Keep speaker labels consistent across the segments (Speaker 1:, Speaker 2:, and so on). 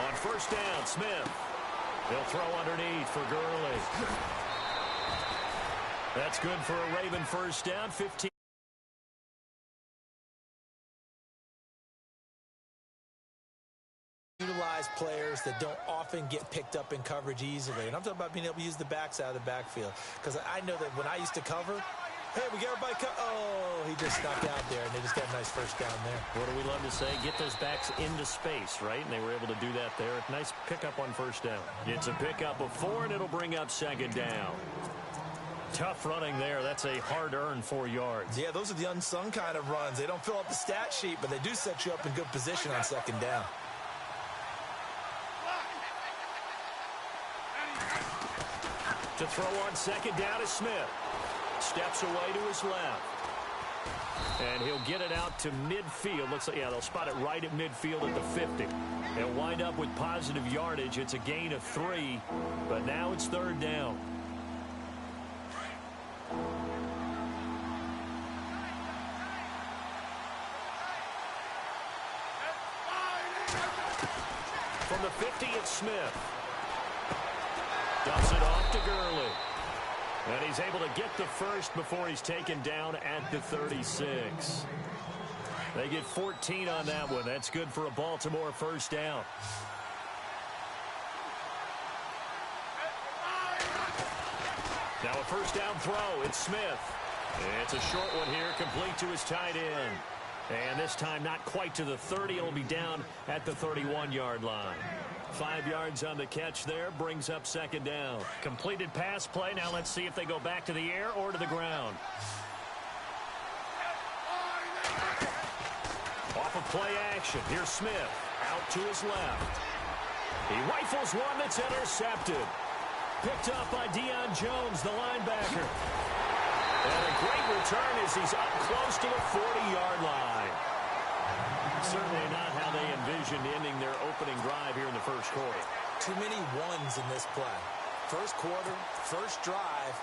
Speaker 1: On first down, Smith. He'll throw underneath for Gurley. That's good for a Raven first down, 15.
Speaker 2: Utilize players that don't often get picked up in coverage easily. And I'm talking about being able to use the backs out of the backfield. Because I know that when I used to cover, hey, we get everybody oh, he just snuck out there, and they just got a nice first down there.
Speaker 1: What do we love to say? Get those backs into space, right? And they were able to do that there. Nice pickup on first down. It's a pickup of 4, and it'll bring up second down. Tough running there. That's a hard-earned 4 yards.
Speaker 2: Yeah, those are the unsung kind of runs. They don't fill up the stat sheet, but they do set you up in good position on second down.
Speaker 1: To throw on second down is Smith. Steps away to his left. And he'll get it out to midfield. Looks like, yeah, they'll spot it right at midfield at the 50. They'll wind up with positive yardage. It's a gain of 3, but now it's third down. From the 50, it's Smith. Dumps it off to Gurley. And he's able to get the first before he's taken down at the 36. They get 14 on that one. That's good for a Baltimore first down. Now a first down throw. It's Smith. It's a short one here, complete to his tight end. And this time not quite to the 30. It'll be down at the 31-yard line. 5 yards on the catch there, brings up second down. Completed pass play. Now let's see if they go back to the air or to the ground. Off of play action. Here's Smith. Out to his left. He rifles one that's intercepted. Picked up by Deion Jones, the linebacker. And a great return as he's up close to the 40-yard line. Certainly not how they envisioned ending their opening drive here in the first quarter.
Speaker 2: Too many ones in this play. First quarter, first drive,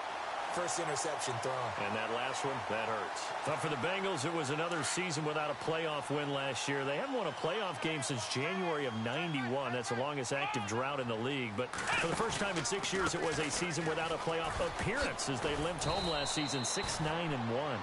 Speaker 2: first interception thrown.
Speaker 1: And that last one, that hurts. But for the Bengals, it was another season without a playoff win last year. They haven't won a playoff game since January of '91. That's the longest active drought in the league. But for the first time in 6 years, it was a season without a playoff appearance as they limped home last season 6-9-1.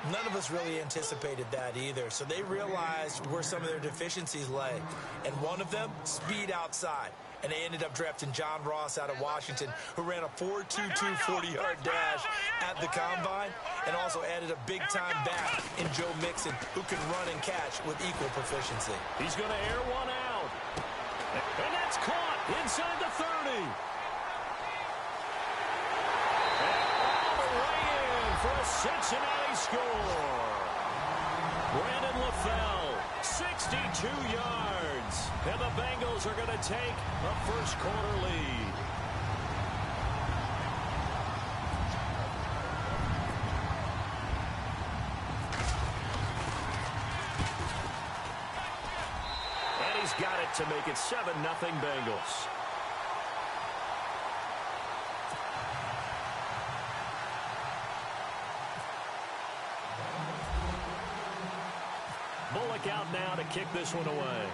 Speaker 2: None of us really anticipated that either. So they realized where some of their deficiencies lay. And one of them, speed outside. And they ended up drafting John Ross out of Washington, who ran a 4.22 40-yard dash at the Combine, and also added a big-time back in Joe Mixon, who can run and catch with equal proficiency.
Speaker 1: He's going to air one out. And that's caught inside the 30. And all the way in for a Cincinnati score. Brandon LaFell, 62 yards. And the Bengals are going to take a first quarter lead. And he's got it to make it 7-0 Bengals. Bullock out now to kick this one away.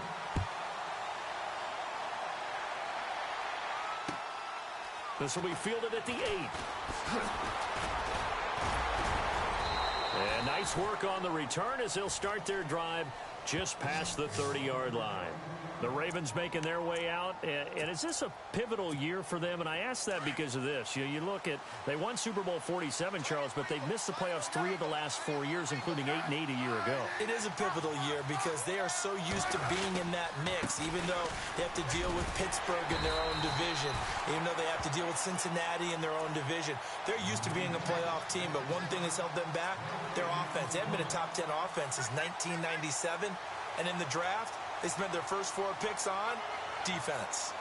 Speaker 1: This will be fielded at the 8. And nice work on the return as they'll start their drive just past the 30-yard line. The Ravens making their way out. And is this a pivotal year for them? And I ask that because of this. You look at, they won Super Bowl 47, Charles, but they've missed the playoffs 3 of the last 4 years, including 8-8 a year ago.
Speaker 2: It is a pivotal year because they are so used to being in that mix, even though they have to deal with Pittsburgh in their own division, even though they have to deal with Cincinnati in their own division. They're used to being a playoff team, but one thing has held them back, their offense. They haven't been a top 10 offense since 1997, and in the draft, they spent their first 4 picks on defense.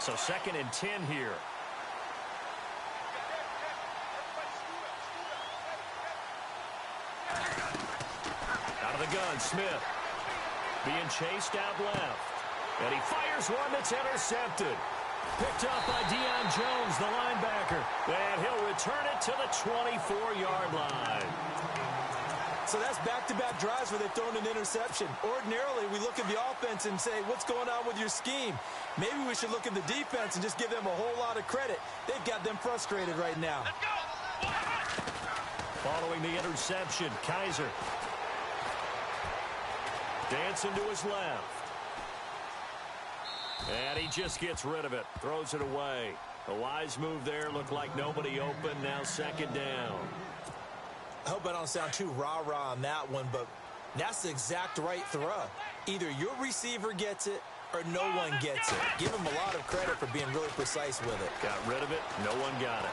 Speaker 1: So 2nd and 10 here. Out of the gun, Smith. Being chased out left. And he fires one that's intercepted. Picked up by Deion Jones, the linebacker. And he'll return it to the 24-yard line.
Speaker 2: So that's back-to-back drives where they've thrown an interception. Ordinarily, we look at the offense and say, what's going on with your scheme? Maybe we should look at the defense and just give them a whole lot of credit. They've got them frustrated right now.
Speaker 1: Following the interception, Kaiser. Dancing to his left. And he just gets rid of it. Throws it away. A wise move there. Looked like nobody open. Now second down.
Speaker 2: I hope I don't sound too rah-rah on that one, but that's the exact right throw. Either your receiver gets it or no one gets it. Give him a lot of credit for being really precise with it.
Speaker 1: Got rid of it. No one got it.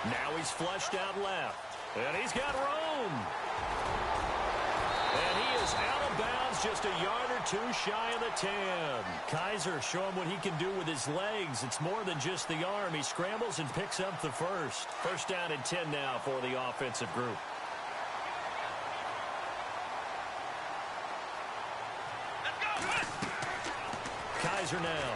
Speaker 1: Now he's flushed out left. And he's got room. And he is out of bounds, just a yard or two shy of the 10. Kaiser showing what he can do with his legs. It's more than just the arm. He scrambles and picks up the first. First down and 10 now for the offensive group. Kaiser now.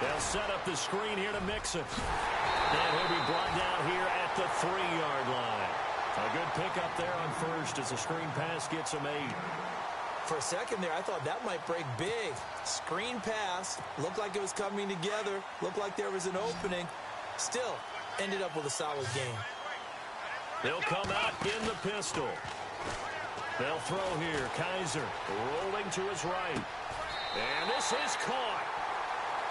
Speaker 1: They'll set up the screen here to Mixon. And he'll be brought down here at the 3-yard line. A good pickup there on first as the screen pass gets him 8.
Speaker 2: For a second there, I thought that might break big. Screen pass. Looked like it was coming together. Looked like there was an opening. Still, ended up with a solid game.
Speaker 1: They'll come out in the pistol. They'll throw here. Kaiser rolling to his right. And this is caught.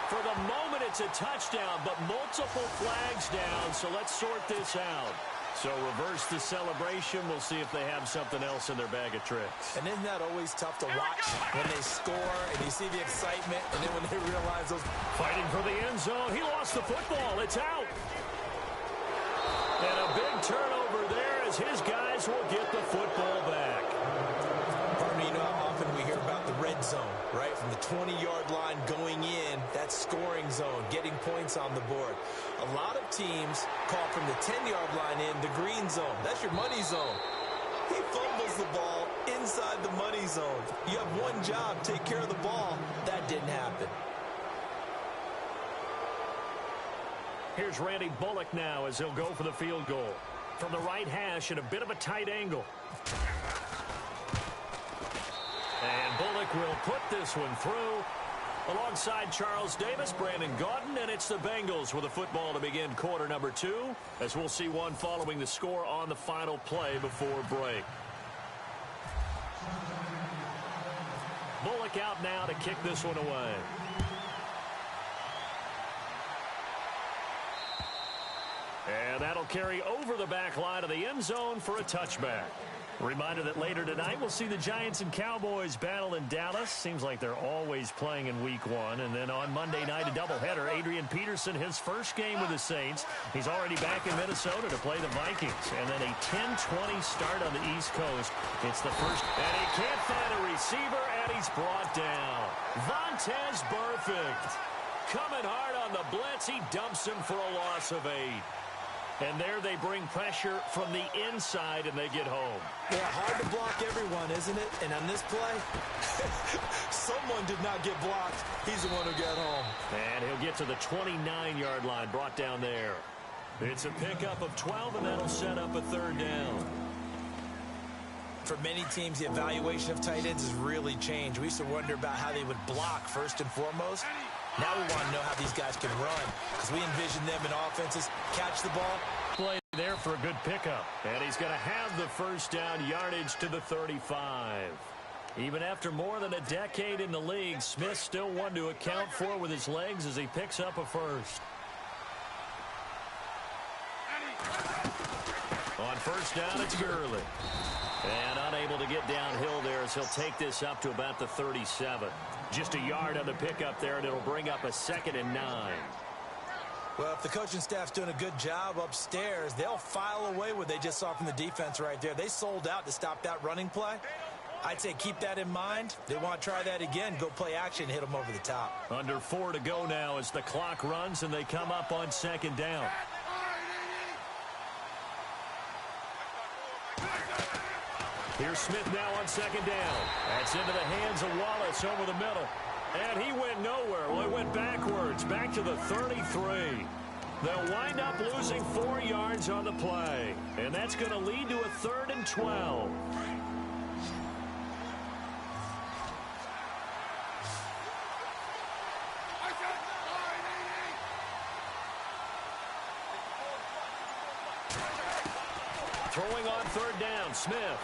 Speaker 1: For the moment, it's a touchdown, but multiple flags down, so let's sort this out. So reverse the celebration. We'll see if they have something else in their bag of tricks.
Speaker 2: And isn't that always tough to watch when they score and you see the excitement, and then when they realize those...
Speaker 1: Fighting for the end zone. He lost the football. It's out. And a big turnover there as his guys will get the football back.
Speaker 2: Pardon me, you know how often we hear about the red zone, right? From the 20-yard line going in, that's scoring zone, getting points on the board. A lot of teams call from the 10-yard line in the green zone. That's your money zone. He fumbles the ball inside the money zone. You have one job, take care of the ball. That didn't happen.
Speaker 1: Here's Randy Bullock now as he'll go for the field goal. From the right hash at a bit of a tight angle. And Bullock will put this one through. Alongside Charles Davis, Brandon Gaudin, and it's the Bengals with a football to begin quarter number 2, as we'll see one following the score on the final play before break. Bullock out now to kick this one away. And that'll carry over the back line of the end zone for a touchback. Reminder that later tonight we'll see the Giants and Cowboys battle in Dallas. Seems like they're always playing in week 1. And then on Monday night, a doubleheader. Adrian Peterson, his first game with the Saints. He's already back in Minnesota to play the Vikings. And then a 10-20 start on the East Coast. It's the first. And he can't find a receiver, and he's brought down. Vontaze Burfict coming hard on the blitz. He dumps him for a loss of 8. And there they bring pressure from the inside, and they get home.
Speaker 2: Yeah, hard to block everyone, isn't it? And on this play, someone did not get blocked. He's the one who got home.
Speaker 1: And he'll get to the 29-yard line, brought down there. It's a pickup of 12, and that'll set up a third down.
Speaker 2: For many teams, the evaluation of tight ends has really changed. We used to wonder about how they would block first and foremost. Now we want to know how these guys can run, because we envision them in offenses catch the ball.
Speaker 1: Play there for a good pickup. And he's going to have the first down, yardage to the 35. Even after more than a decade in the league, Smith still one to account for with his legs as he picks up a first. On first down, it's Gurley. And unable to get downhill there as he'll take this up to about the 37. Just a yard on the pickup there, and it'll bring up a 2nd and 9.
Speaker 2: Well, if the coaching staff's doing a good job upstairs, they'll file away what they just saw from the defense right there. They sold out to stop that running play. I'd say keep that in mind. They want to try that again, go play action, hit them over the top.
Speaker 1: Under 4 to go now as the clock runs, and they come up on 2nd down. Here's Smith now on 2nd down. That's into the hands of Wallace over the middle. And he went nowhere. Well, he went backwards, back to the 33. They'll wind up losing 4 yards on the play, and that's going to lead to a 3rd and 12. Throwing on 3rd down, Smith.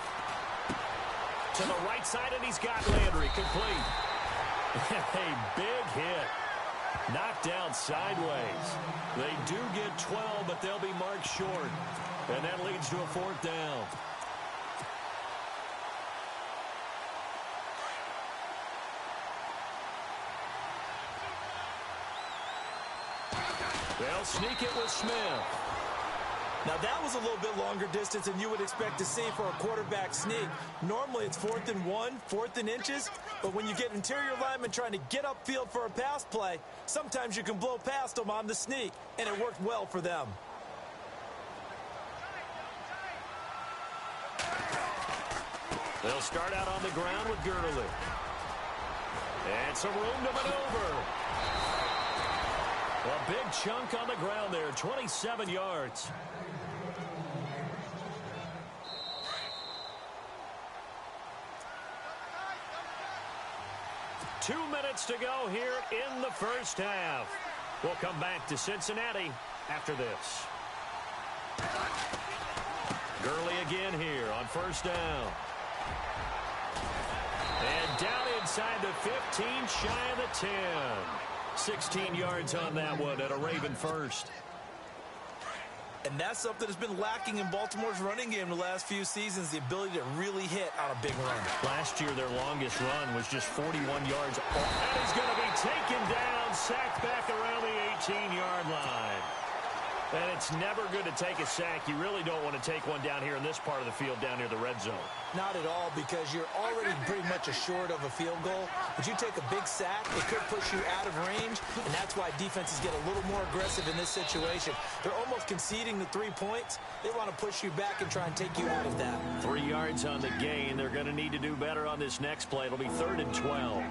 Speaker 1: To the right side, and he's got Landry complete. A big hit. Knocked down sideways. They do get 12, but they'll be marked short. And that leads to a 4th down. They'll sneak it with Smith.
Speaker 2: Now, that was a little bit longer distance than you would expect to see for a quarterback sneak. Normally, it's 4th and 1, 4th and inches. But when you get interior linemen trying to get upfield for a pass play, sometimes you can blow past them on the sneak, and it worked well for them.
Speaker 1: They'll start out on the ground with Gurley. And some room to maneuver. A big chunk on the ground there, 27 yards. Two minutes to go here in the first half. We'll come back to Cincinnati after this. Gurley again here on 1st down. And down inside the 15, shy of the 10. 16 yards on that one at a Raven first.
Speaker 2: And that's something that's been lacking in Baltimore's running game the last few seasons, the ability to really hit on a big run.
Speaker 1: Last year, their longest run was just 41 yards. And he's going to be taken down, sacked back around the 18-yard line. And it's never good to take a sack. You really don't want to take one down here in this part of the field down near the red zone.
Speaker 2: Not at all, because you're already pretty much assured of a field goal. But you take a big sack, it could push you out of range, and that's why defenses get a little more aggressive in this situation. They're almost conceding the 3 points. They want to push you back and try and take you out of that.
Speaker 1: 3 yards on the gain. They're going to need to do better on this next play. It'll be 3rd and 12.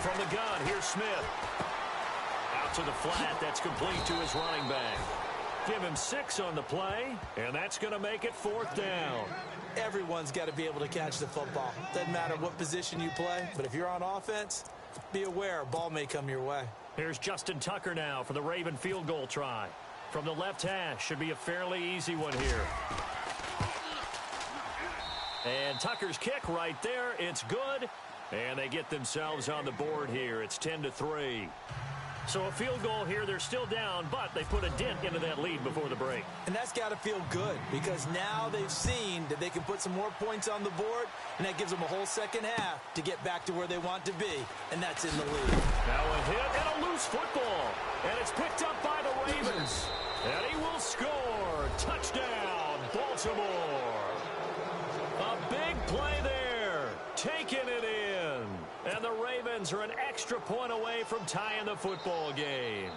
Speaker 1: From the gun, here's Smith. Out to the flat, that's complete to his running back. Give him 6 on the play, and that's going to make it 4th down.
Speaker 2: Everyone's got to be able to catch the football. Doesn't matter what position you play, but if you're on offense, be aware a ball may come your way.
Speaker 1: Here's Justin Tucker now for the Raven field goal try. From the left hash, should be a fairly easy one here. And Tucker's kick right there, it's good. And they get themselves on the board here. It's 10-3. So a field goal here. They're still down, but they put a dent into that lead before the break.
Speaker 2: And that's got to feel good because now they've seen that they can put some more points on the board, and that gives them a whole second half to get back to where they want to be, and that's in the lead.
Speaker 1: Now a hit and a loose football, and it's picked up by the Ravens. And he will score. Touchdown, Baltimore. A big play there. Taking it in. And the Ravens are an extra point away from tying the football game.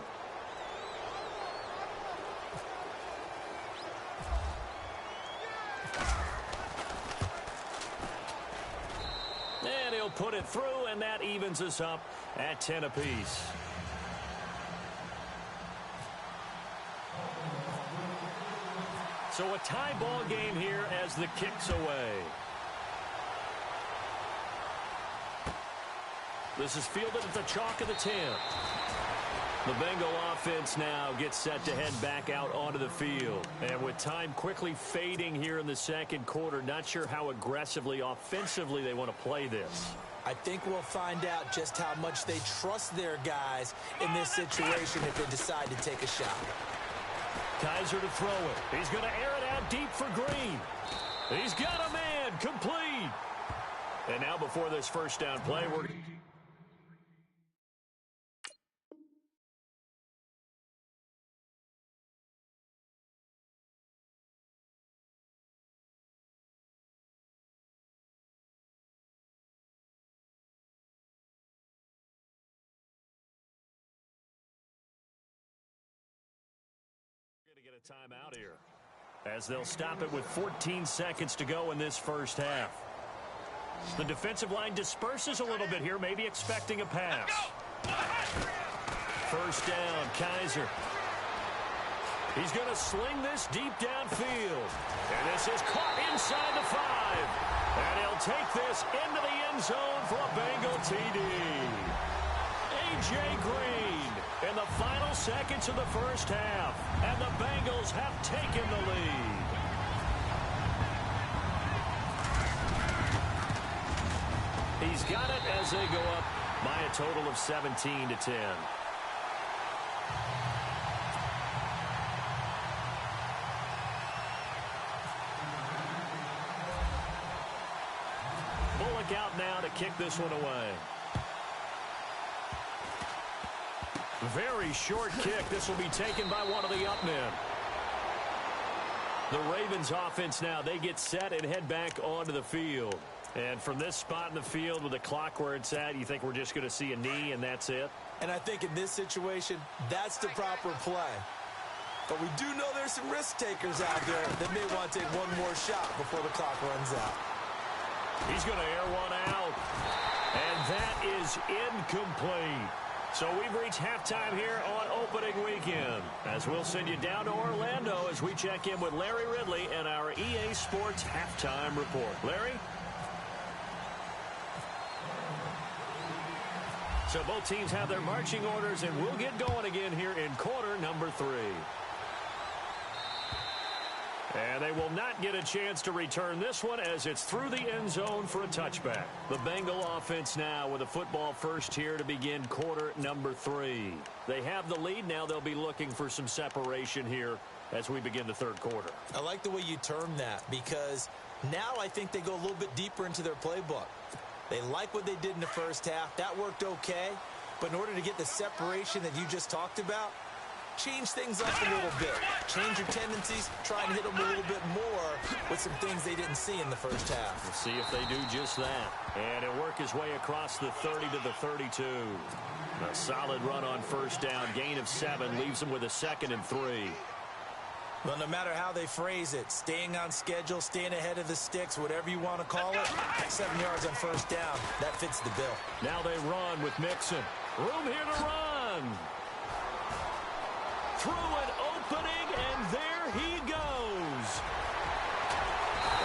Speaker 1: And he'll put it through, and that evens us up at 10 apiece. So a tie ball game here as the kick's away. This is fielded at the chalk of the 10. The Bengal offense now gets set to head back out onto the field. And with time quickly fading here in the second quarter, not sure how aggressively, offensively they want to play this.
Speaker 2: I think we'll find out just how much they trust their guys in this situation if they decide to take a shot.
Speaker 1: Kaiser to throw it. He's going to air it out deep for Green. He's got a man, complete. And now before this first down play, we're Timeout here, as they'll stop it with 14 seconds to go in this first half. The defensive line disperses a little bit here, maybe expecting a pass. First down, Kaiser. He's going to sling this deep downfield. And this is caught inside the 5. And he'll take this into the end zone for a Bengal TD. A.J. Green in the final seconds of the first half. And the Bengals have taken the lead. He's got it as they go up by a total of 17-10. Out now to kick this one away. Very short kick. This will be taken by one of the up men. The Ravens offense now, they get set and head back onto the field. And from this spot in the field with the clock where it's at, you think we're just going to see a knee and that's it?
Speaker 2: And I think in this situation, that's the proper play. But we do know there's some risk takers out there that may want to take one more shot before the clock runs out.
Speaker 1: He's going to air one out. And that is incomplete. So we've reached halftime here on opening weekend, as we'll send you down to Orlando as we check in with Larry Ridley and our EA Sports Halftime Report. Larry? So both teams have their marching orders, and we'll get going again here in quarter number 3. And they will not get a chance to return this one as it's through the end zone for a touchback. The Bengal offense now with a football first here to begin quarter number 3. They have the lead. Now they'll be looking for some separation here as we begin the third quarter.
Speaker 2: I like the way you term that, because now I think they go a little bit deeper into their playbook. They like what they did in the first half. That worked okay. But in order to get the separation that you just talked about, change things up a little bit. Change your tendencies. Try and hit them a little bit more with some things they didn't see in the first half.
Speaker 1: We'll see if they do just that. And it'll work his way across the 30 to the 32. A solid run on first down. Gain of 7 leaves them with a 2nd and 3.
Speaker 2: Well, no matter how they phrase it, staying on schedule, staying ahead of the sticks, whatever you want to call it, 7 yards on first down, that fits the bill.
Speaker 1: Now they run with Mixon. Room here to run. Through an opening, and there he goes.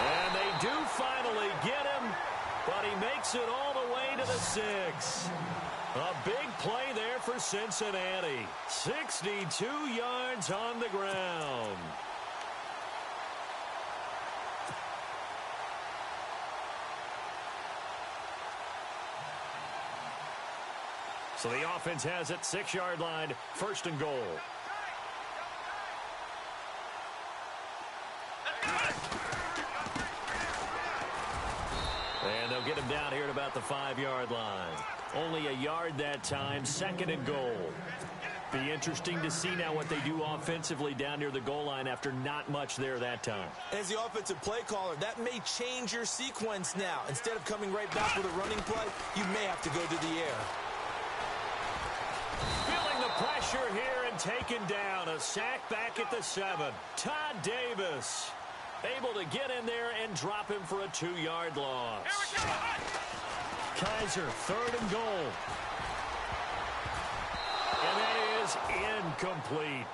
Speaker 1: And they do finally get him, but he makes it all the way to the 6. A big play there for Cincinnati. 62 yards on the ground. So the offense has it, 6-yard line, 1st and goal. And they'll get him down here at about the 5-yard line. Only a yard that time, 2nd and goal. Be interesting to see now what they do offensively down near the goal line after not much there that time.
Speaker 2: As the offensive play caller, that may change your sequence now. Instead of coming right back with a running play, you may have to go to the air.
Speaker 1: Feeling the pressure here and taken down. A sack back at the 7. Todd Davis able to get in there and drop him for a 2-yard loss. Kaiser, 3rd and goal. And that is incomplete.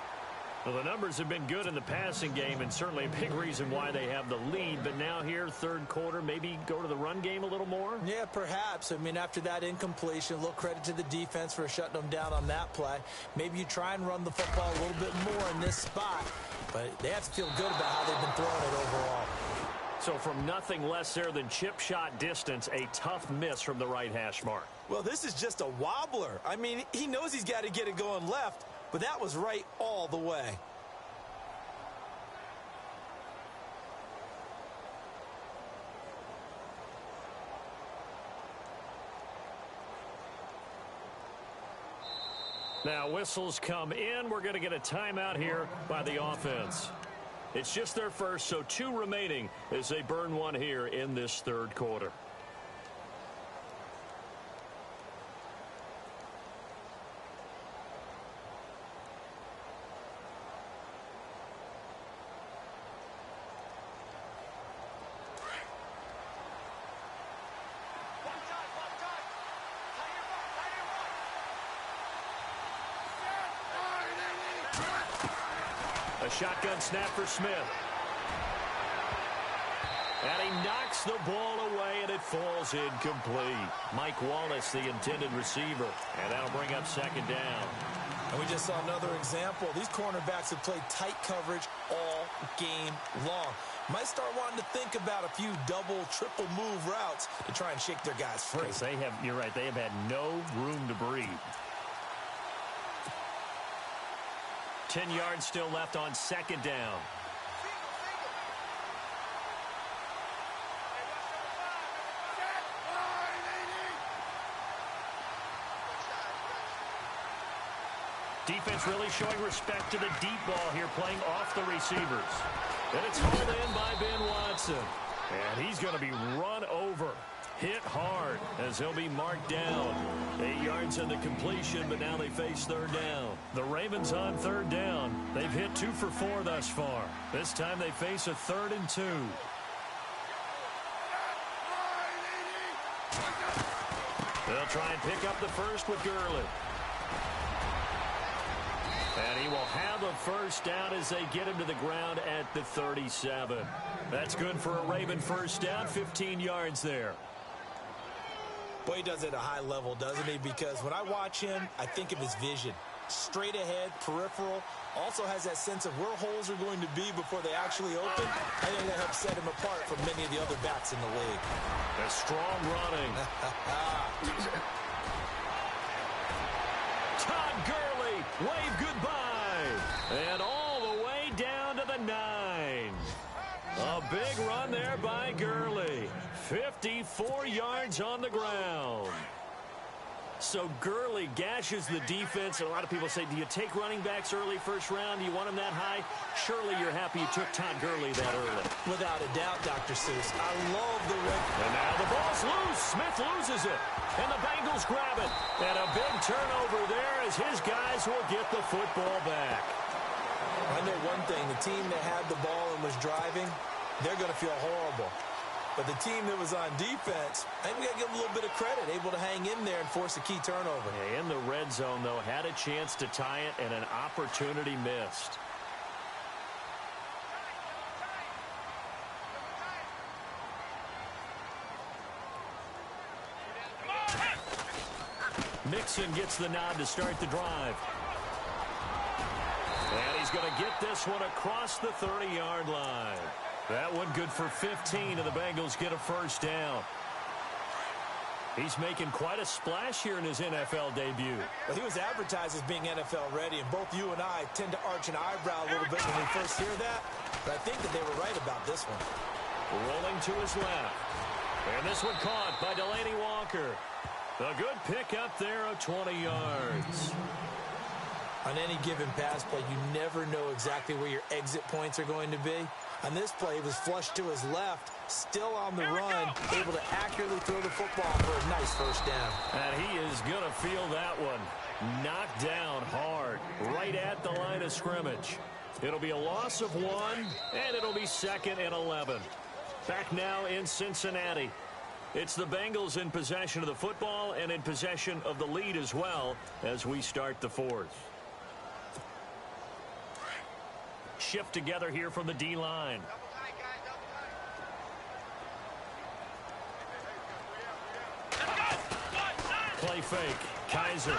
Speaker 1: Well, the numbers have been good in the passing game, and certainly a big reason why they have the lead. But now here, third quarter, maybe go to the run game a little more?
Speaker 2: Yeah, perhaps. I mean, after that incompletion, a little credit to the defense for shutting them down on that play. Maybe you try and run the football a little bit more in this spot. But they have to feel good about how they've been throwing it overall.
Speaker 1: So from nothing less there than chip shot distance, a tough miss from the right hash mark.
Speaker 2: Well, this is just a wobbler. I mean, he knows he's got to get it going left, but that was right all the way.
Speaker 1: Now whistles come in. We're going to get a timeout here by the offense. It's just their first, so 2 remaining as they burn one here in this third quarter. A shotgun snap for Smith. And he knocks the ball away, and it falls incomplete. Mike Wallace, the intended receiver. And that'll bring up second down.
Speaker 2: And we just saw another example. These cornerbacks have played tight coverage all game long. Might start wanting to think about a few double, triple move routes to try and shake their guys free.
Speaker 1: You're right, they have had no room to breathe. 10 yards still left on second down. Defense really showing respect to the deep ball here, playing off the receivers. And it's hauled in by Ben Watson. And he's going to be run over, hit hard, as he'll be marked down. 8 yards in the completion, but now they face third down. The Ravens on third down. They've hit 2 for 4 thus far. This time they face a 3rd and 2. They'll try and pick up the first with Gurley. And he will have a first down as they get him to the ground at the 37. That's good for a Raven first down, 15 yards there.
Speaker 2: Boy, he does it at a high level, doesn't he? Because when I watch him, I think of his vision. Straight ahead, peripheral. Also has that sense of where holes are going to be before they actually open. I think that helps set him apart from many of the other backs in the league.
Speaker 1: A strong running. Todd Gurley, wave goodbye. And all the way down to the 9. A big run there by Gurley. 54 yards on the ground. So Gurley gashes the defense. And a lot of people say, do you take running backs early first round? Do you want them that high? Surely you're happy you took Todd Gurley that early.
Speaker 2: Without a doubt, Dr. Seuss. I love the way.
Speaker 1: And now the ball's loose. Smith loses it. And the Bengals grab it. And a big turnover there as his guys will get the football back.
Speaker 2: I know one thing. The team that had the ball and was driving, they're going to feel horrible. But the team that was on defense, I think we got to give them a little bit of credit, able to hang in there and force a key turnover.
Speaker 1: Yeah, in the red zone, though, had a chance to tie it and an opportunity missed. Mixon gets the nod to start the drive. And he's going to get this one across the 30-yard line. That one good for 15, and the Bengals get a first down. He's making quite a splash here in his NFL debut.
Speaker 2: Well, he was advertised as being NFL ready, and both you and I tend to arch an eyebrow a little bit when we first hear that. But I think that they were right about this one.
Speaker 1: Rolling to his left. And this one caught by Delaney Walker. A good pickup there of 20 yards.
Speaker 2: On any given pass play, you never know exactly where your exit points are going to be. On this play, he was flushed to his left, still on the run, able to accurately throw the football for a nice first down.
Speaker 1: And he is going to feel that one. Knocked down hard, right at the line of scrimmage. It'll be a loss of 1, and it'll be 2nd and 11. Back now in Cincinnati. It's the Bengals in possession of the football and in possession of the lead as well as we start the 4th. Shift together here from the D-line. Play fake. Kaiser.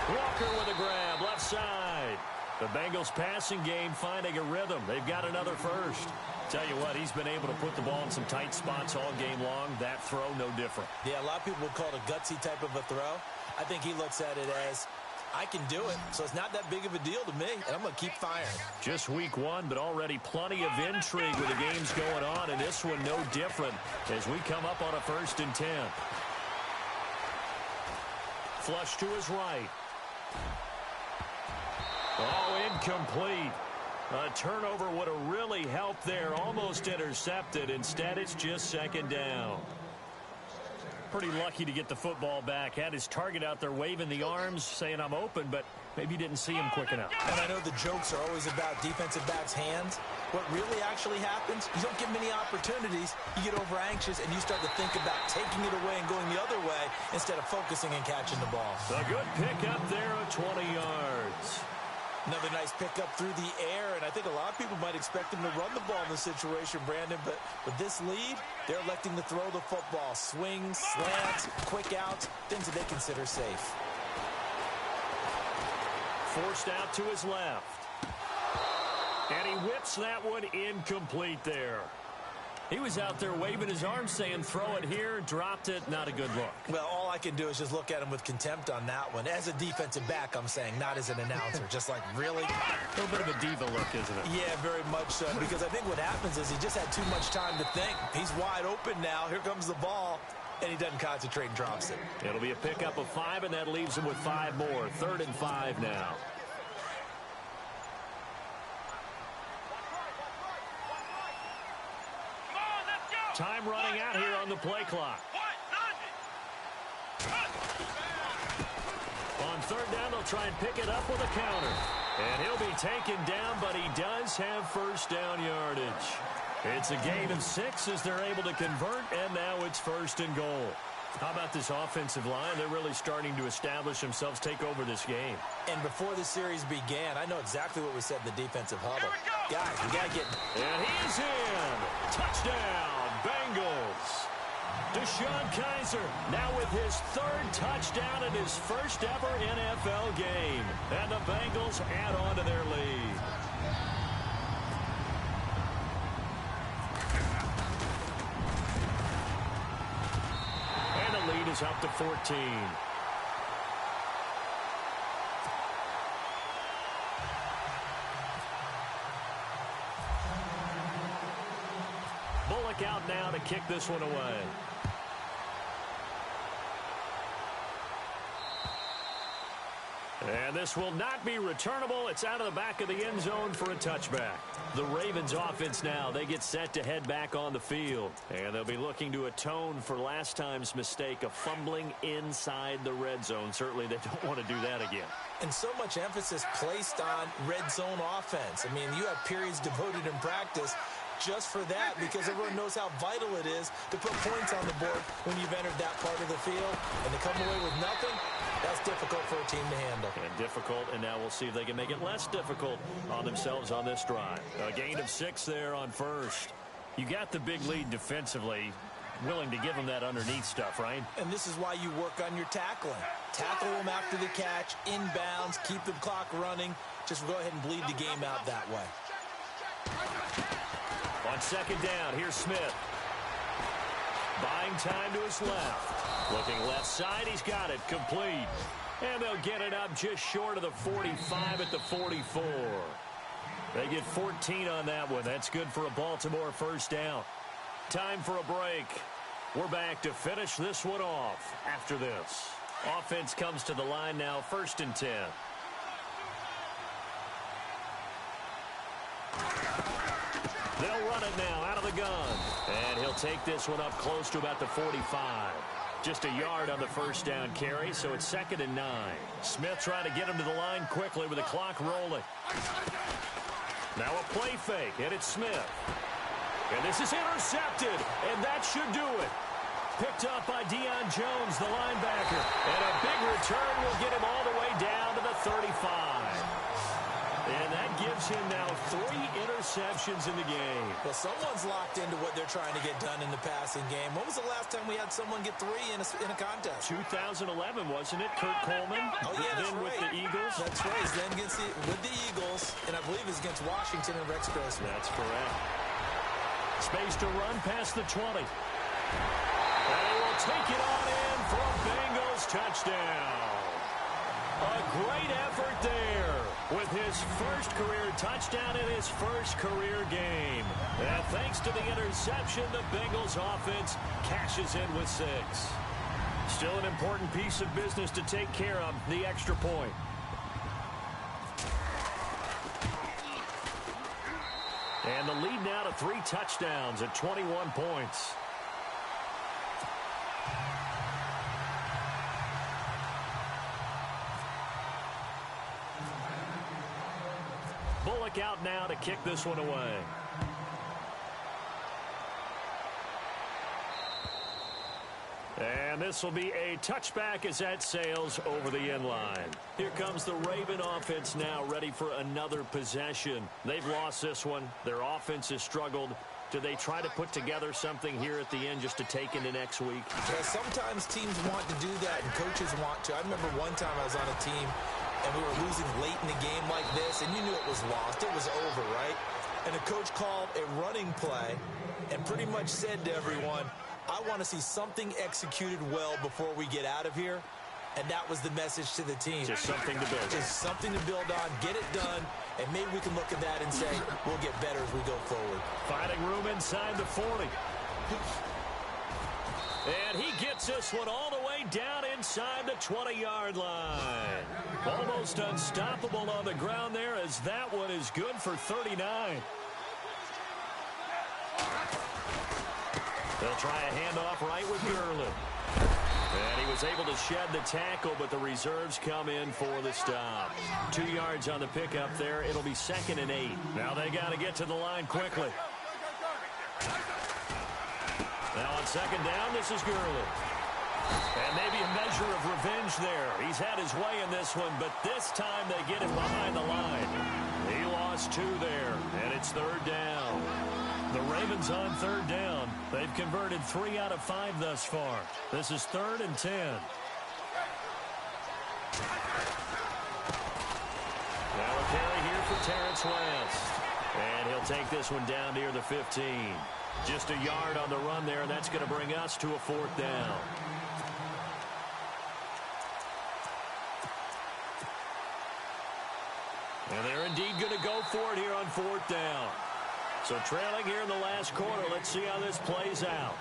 Speaker 1: Walker with a grab. Left side. The Bengals passing game finding a rhythm. They've got another first. Tell you what, he's been able to put the ball in some tight spots all game long. That throw, no different.
Speaker 2: Yeah, a lot of people would call it a gutsy type of a throw. I think he looks at it as, I can do it, so it's not that big of a deal to me, and I'm going to keep firing. Just
Speaker 1: week 1, but already plenty of intrigue with the games going on, and this one no different as we come up on a 1st and 10. Flush to his right. Oh, incomplete. A turnover would have really helped there. Almost intercepted. Instead, it's just 2nd down. Pretty lucky to get the football back. Had his target out there waving the arms, saying I'm open, but maybe didn't see him quick enough.
Speaker 2: And I know the jokes are always about defensive backs' hands. What really actually happens, you don't get many opportunities. You get over anxious, and you start to think about taking it away and going the other way instead of focusing and catching the ball.
Speaker 1: A good pick up there of 20 yards.
Speaker 2: Another nice pickup through the air, and I think a lot of people might expect him to run the ball in this situation, Brandon, but with this lead, they're electing to throw the football. Swings, slants, quick outs, things that they consider safe.
Speaker 1: Forced out to his left. And he whips that one incomplete there. He was out there waving his arms saying, throw it here, dropped it, not a good look.
Speaker 2: Well, all I can do is just look at him with contempt on that one. As a defensive back, I'm saying, not as an announcer. Just like, really?
Speaker 1: A little bit of a diva look, isn't it?
Speaker 2: Yeah, very much so. Because I think what happens is he just had too much time to think. He's wide open now. Here comes the ball. And he doesn't concentrate and drops it.
Speaker 1: It'll be a pickup of 5, and that leaves him with 5 more. 3rd and 5 now. Time running out here on the play clock. On 3rd down, they'll try and pick it up with a counter. And he'll be taken down, but he does have 1st down yardage. It's a gain of 6 as they're able to convert, and now it's 1st and goal. How about this offensive line? They're really starting to establish themselves, take over this game.
Speaker 2: And before the series began, I know exactly what we said in the defensive huddle. Guys, we got to get...
Speaker 1: And he's in. Touchdown, Bengals. Deshaun Kaiser now with his 3rd touchdown in his first ever NFL game. And the Bengals add on to their lead. And the lead is up to 14. Bullock out now to kick this one away. And this will not be returnable. It's out of the back of the end zone for a touchback. The Ravens offense now, they get set to head back on the field. And they'll be looking to atone for last time's mistake of fumbling inside the red zone. Certainly they don't want to do that again.
Speaker 2: And so much emphasis placed on red zone offense. I mean, you have periods devoted in practice just for that, because everyone knows how vital it is to put points on the board when you've entered that part of the field. And to come away with nothing, that's difficult for a team to handle.
Speaker 1: And difficult, and now we'll see if they can make it less difficult on themselves on this drive. A gain of 6 there on 1st. You got the big lead defensively, willing to give them that underneath stuff, right?
Speaker 2: And this is why you work on your tackling. Tackle them after the catch, inbounds, keep the clock running. Just go ahead and bleed the game out that way.
Speaker 1: On 2nd down, here's Smith. Buying time to his left. Looking left side, he's got it. Complete. And they'll get it up just short of the 45 at the 44. They get 14 on that one. That's good for a Baltimore 1st down. Time for a break. We're back to finish this one off after this. Offense comes to the line now, 1st and 10. They'll run it now out of the gun. And he'll take this one up close to about the 45. Just a yard on the 1st down carry, so it's 2nd and 9. Smith trying to get him to the line quickly with the clock rolling. Now a play fake, and it's Smith. And this is intercepted, and that should do it. Picked up by Deion Jones, the linebacker. And a big return will get him all the way down to the 35. And that gives him now 3 interceptions in the game.
Speaker 2: Well, someone's locked into what they're trying to get done in the passing game. When was the last time we had someone get 3 in a contest?
Speaker 1: 2011, wasn't it? Kurt Coleman?
Speaker 2: Oh, yeah, that's
Speaker 1: then
Speaker 2: right.
Speaker 1: with the Eagles?
Speaker 2: That's right. Then with the Eagles, and I believe it's against Washington and Rex Grossman.
Speaker 1: That's correct. Space to run past the 20. And he will take it on in for a Bengals touchdown. A great effort there with his 1st career touchdown in his 1st career game. And thanks to the interception, the Bengals offense cashes in with 6. Still an important piece of business to take care of, the extra point. And the lead now to 3 touchdowns at 21 points. Bullock out now to kick this one away. And And this will be a touchback as that sails over the end line. Here comes the Raven offense now, ready for another possession. They've lost this one. Their offense has struggled. Do they try to put together something here at the end just to take into next week?
Speaker 2: Yeah, sometimes teams want to do that and coaches want to. I remember one time I was on a team and we were losing late in the game like this, and you knew it was lost. It was over, right? And the coach called a running play and pretty much said to everyone, I want to see something executed well before we get out of here. And that was the message to the team.
Speaker 1: Just something to build on.
Speaker 2: Just something to build on. Get it done. And maybe we can look at that and say, we'll get better as we go forward.
Speaker 1: Finding room inside the 40. And he gets this one all the way down inside the 20-yard line. Almost unstoppable on the ground there, as that one is good for 39. They'll try a handoff right with Gurley. And he was able to shed the tackle, but the reserves come in for the stop. 2 yards on the pickup there. It'll be 2nd and 8. Now they got to get to the line quickly. Now on 2nd down, this is Gurley. And maybe a measure of revenge there. He's had his way in this one, but this time they get him behind the line. He lost 2 there, and it's 3rd down. The Ravens on 3rd down. They've converted 3 out of 5 thus far. This is 3rd and 10. Now a carry here for Terrence West. And he'll take this one down near the 15. Just a yard on the run there, and that's going to bring us to a 4th down. And they're indeed going to go for it here on 4th down. So trailing here in the last quarter, let's see how this plays out.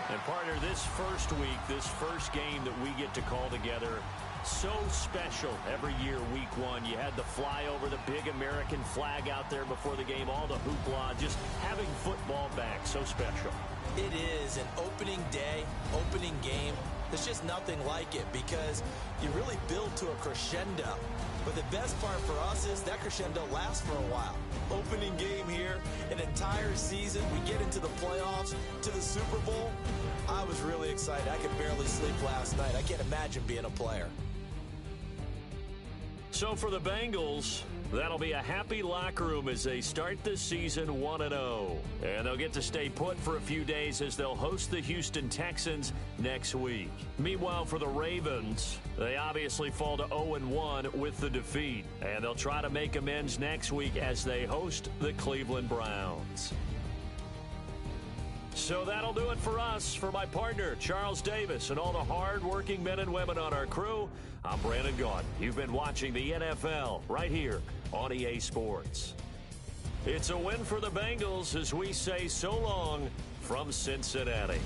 Speaker 1: And partner, this first week, this first game that we get to call together, so special every year, week 1. You had the flyover, the big American flag out there before the game, all the hoopla, just having football back, so special.
Speaker 2: It is an opening day, opening game. There's just nothing like it because you really build to a crescendo. But the best part for us is that crescendo lasts for a while. Opening game here, an entire season. We get into the playoffs, to the Super Bowl. I was really excited. I could barely sleep last night. I can't imagine being a player.
Speaker 1: So for the Bengals, that'll be a happy locker room as they start this season 1-0. And they'll get to stay put for a few days as they'll host the Houston Texans next week. Meanwhile, for the Ravens, they obviously fall to 0-1 with the defeat. And they'll try to make amends next week as they host the Cleveland Browns. So that'll do it for us. For my partner, Charles Davis, and all the hard-working men and women on our crew, I'm Brandon Gaudin. You've been watching the NFL right here on EA Sports. It's a win for the Bengals as we say so long from Cincinnati.